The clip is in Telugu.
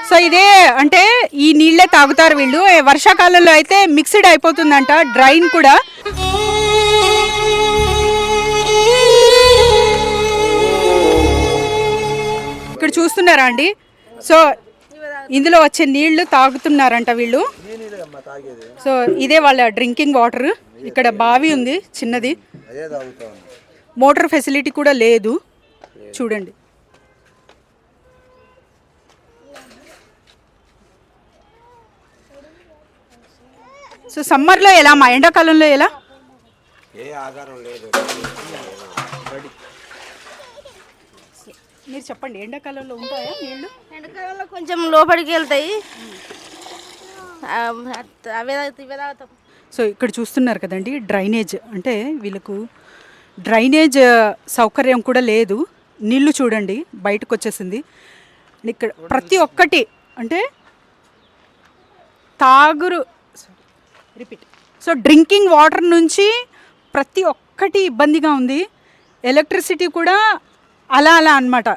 సో ఇదే అంటే ఈ నీళ్ళే తాగుతారు వీళ్ళు. వర్షాకాలంలో అయితే మిక్స్డ్ అయిపోతుందంట డ్రైన్ కూడా. ఇక్కడ చూస్తున్నారా అండి, సో ఇందులో వచ్చే నీళ్లు తాగుతున్నారంట వీళ్ళు. సో ఇదే వాళ్ళ డ్రింకింగ్ వాటర్. ఇక్కడ బావి ఉంది చిన్నది, మోటార్ ఫెసిలిటీ కూడా లేదు. చూడండి, సో సమ్మర్లో ఎలా, మా ఎండాకాలంలో ఎలా? మీరు చెప్పండి, ఎండాకాలంలో ఉంటాయా నీళ్ళు? ఎండాకాలంలో కొంచెం లోపలికి వెళ్తాయి, అవే ఇవే తాగుతాం. సో ఇక్కడ చూస్తున్నారు కదండి, డ్రైనేజ్ అంటే వీళ్ళకు డ్రైనేజ్ సౌకర్యం కూడా లేదు. నీళ్లు చూడండి బయటకు వచ్చేసింది. ఇక్కడ ప్రతి ఒక్కటి అంటే తాగురు రిపీట్, సో డ్రింకింగ్ వాటర్ నుంచి ప్రతి ఒక్కటి ఇబ్బందిగా ఉంది. ఎలక్ట్రిసిటీ కూడా అలా అలా అనమాట.